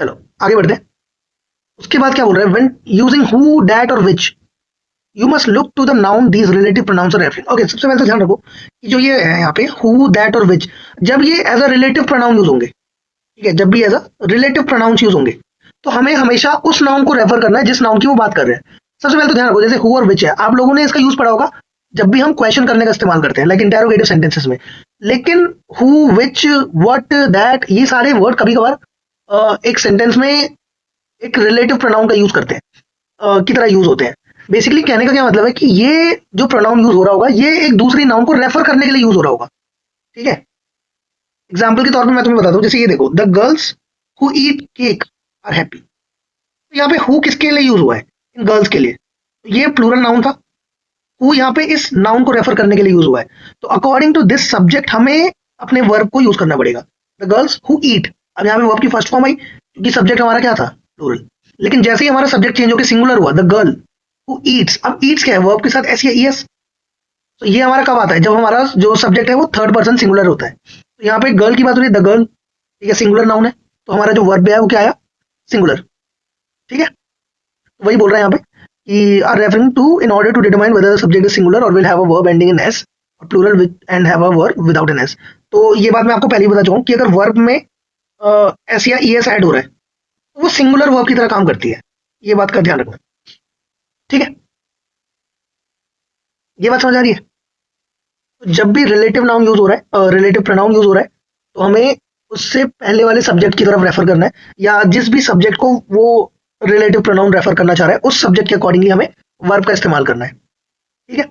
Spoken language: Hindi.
चलो आगे बढ़ते हैं। उसके बाद क्या बोल रहा है, व्हेन यूजिंग हु, दैट और which, you must look to the noun these relative pronouns are referring. Okay, सबसे पहले तो ध्यान रखो कि जो ये है यहाँ पे हु, दैट और विच, जब ये as a relative pronoun use होंगे, ठीक है, जब भी as a relative pronouns use होंगे, तो हमें हमेशा उस नाउन को रेफर करना है जिस नाउन की वो बात कर रहे हैं। सबसे पहले तो ध्यान रखो, जैसे हु और विच है, आप लोगों ने इसका यूज पढ़ा होगा जब भी हम क्वेश्चन करने का इस्तेमाल करते हैं, लाइक इंटेरोगेटिव सेंटेंसेस में। लेकिन हु, विच, व्हाट, दैट, ये सारे वर्ड कभी कभार एक सेंटेंस में एक रिलेटिव प्रोनाउन का यूज करते हैं, की तरह यूज होते हैं। बेसिकली कहने का क्या मतलब है कि ये जो प्रोनाउन यूज हो रहा होगा, ये एक दूसरी नाउन को रेफर करने के लिए यूज हो रहा होगा, ठीक है। एग्जाम्पल के तौर पे मैं तुम्हें बताता हूँ, जैसे ये देखो, the girls who eat cake are happy. तो यहाँ पे हु किसके लिए यूज हुआ है, इन गर्ल्स के लिए, तो ये प्लूरल नाउन था। हु यहाँ पे इस नाउन को रेफर करने के लिए यूज हुआ है, तो अकॉर्डिंग टू दिस सब्जेक्ट हमें अपने वर्ब को यूज करना पड़ेगा। द गर्ल्स हु ईट, अब यहाँ पे वर्ब की फर्स्ट फॉर्म आई क्योंकि सब्जेक्ट हमारा क्या था, प्लूरल। लेकिन जैसे ही हमारा सब्जेक्ट चेंज होकर सिंगुलर हुआ, द गर्ल हु ईट्स, अब ईट्स क्या है, वर्ब के साथ एस या ईएस। तो ये हमारा कब आता है, जब हमारा जो सब्जेक्ट है वो थर्ड पर्सन सिंगुलर होता है। तो यहाँ पे गर्ल की बात हो रही है, द गर्ल, ठीक है, सिंगुलर नाउन है, तो हमारा जो वर्ब है वो क्या आया, सिंगुलर, ठीक है। तो वही बोल रहा है यहाँ पे कि are referring to in order to determine whether the subject is singular और will have a verb ending in S, और plural with and have a verb without an S. तो ये बात मैं आपको पहले ही बता चुका हूँ कि अगर वर्ब में एस या ई एस ऐड हो रहा है तो वो सिंगुलर वर्ब की तरह काम करती है, ये बात का ध्यान रखना, ठीक है। ये बात समझ आ रही है। तो जब भी रिलेटिव नाउन यूज हो रहा है, रिलेटिव प्रोनाउन यूज हो रहा है, तो हमें उससे पहले वाले सब्जेक्ट की तरफ रेफर करना है, या जिस भी सब्जेक्ट को वो रिलेटिव प्रोनाउन रेफर करना चाह रहा है उस सब्जेक्ट के अकॉर्डिंगली हमें वर्ब का इस्तेमाल करना है, ठीक है।